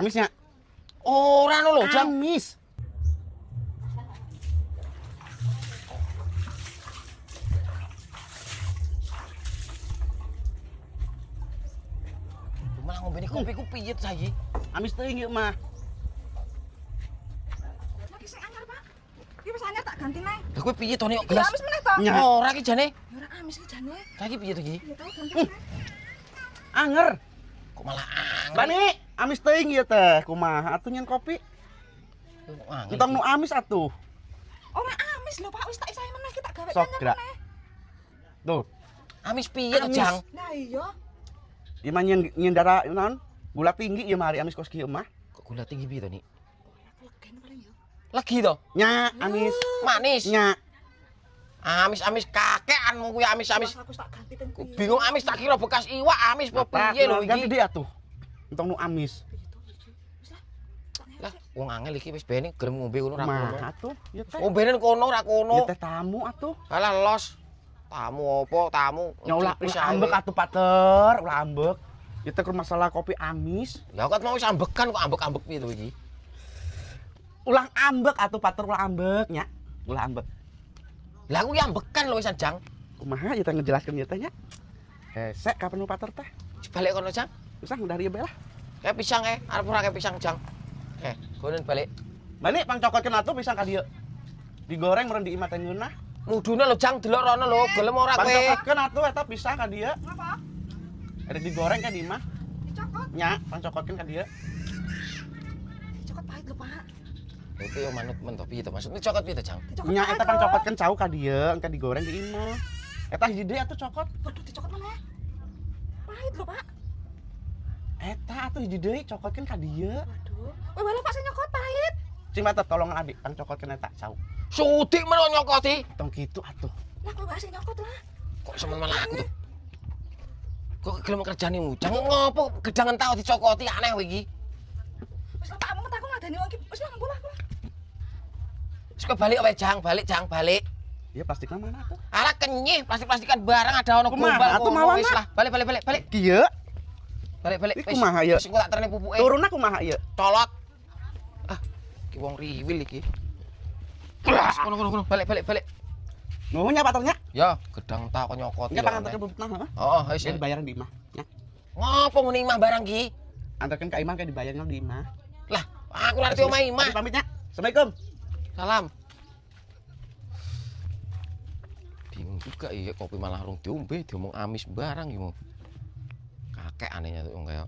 Amisnya. Ora no lho, Jang. Amis. Malah ngombe kopi ku piye saiki? Amis teuing ieu mah. Lagi sing anyar, Pak. Iki wis anyar tak ganti nae. Lah kowe piye to nek Ya gelas? amis meneh to. Nya. Ora ki jane. Ya ora amis iki jane. Saiki piye to iki? Ya tau ganti nae. Anger. Kok malah angel. Bani, amis teuing ieu teh. Kumaha atuh nyen kopi? Entong nu amis atuh. Ora amis lho, Pak. Wis tak isahi meneh kita gawe Sok, anyar Gra. meneh. Tuh, Amis piye to, Amis. Jang? Lah iya. ieu mah nyen darah naon? Gula tinggi ieu mah hari amis kos kieu mah. Kok gula tinggi piye to, Nik? Legen paling ya. Lagi to? Nya, amis. Manis. Nya. Amis kakeanmu kuwi amis-amis. Aku tak ganti teng piye. Bingung amis tak kira bekas iwak amis apa piye lho Ganti iki. dia atuh. Entong nu amis. Piye to, Wis lah. Tak ngerti. Lah, wong angel iki wis bene gelem ngombe ngono ra Kumaha kono. atuh? Ieu teh. Ombene kono ra Ieu kono. teh tamu atuh. Alah los. Tamu apa? Tamu. Ya ulah Tipis ae. ambek atuh pater, ulah ambek. Ieu teh masalah kopi amis. Ya kok mau wis ambekan kok ambek-ambek piye to iki? Ulang ambek atuh pater ulah ambek nya. Ulah ambek. Lah aku ki ambekan lho wisan Jang. Kumaha ieu teh ngejelaskeun ieu teh nya? Hese kapan nu pater teh? Balik kono Jang. Usah dari ieu bae lah. Kayak pisang arep ora kayak pisang Jang. Gonen balik. Balik pangcokotkeun atuh pisang ka dieu. Digoreng meureun diimah teh ngeunah. Mudune lho Jang delok rono lho, gelem ora kowe? Pangcokotkeun atuh eta pisang ka dieu. Ngapa? Ada digoreng ka di imah. Dicokot. Nya, pangcokotkeun ka dieu. Dicokot pahit lho, Pak. Itu yo manut men to piye to maksudnya cokot piye to Jang? Dicokot Nya pahit eta lho. pangcokotkeun cau ka dieu, engke digoreng di imah. Eta hiji deui atuh cokot. Waduh, dicokot meneh. Pahit lho, Pak. Eta atuh hiji deui cokotkeun ka dieu. Waduh. Weh, walau Pak sing nyokot pahit. Cing mater tolong adik pangcokotkeun eta cau. Sudik men nyokoti. Tong kitu atuh. Lah kowe sing nyokot lah. Kok semen malah aku tuh. Kok gelem kerjane Jang ngopo gedangan tau dicokoti aneh kowe iki. Wis lah Pak, aku ngadani wong iki. Wis lah, bola. Wis kowe balik wae Jang, balik Jang, balik. Iya plastikna mana atuh? Ala kenyih, plastik-plastikan barang ada ono Kumaha? gombal. Atuh kono. mawana? Wis lah, balik. Kieu. Balik. Ih, kumaha ya? Wis engko tak terene pupuke. Turunna kumaha ieu? Colot. Ah, ki wong riwil iki. Kono, balik. Nuhun nya paternya. Ya, gedang tak kok nyokoti. Nya panganterkeun bubutna heeh. Heeh, wis. Ya dibayaran di imah. Nya. Ngopo ngene imah barang ki? Antarkeun ka imah kayak dibayarnya di imah. Lah, aku lari di omah imah. Tapi pamitnya. Assalamualaikum. Salam. Bingung juga iya kopi malah rung diombe diomong amis barang iki mau. Kakek anehnya tuh kayak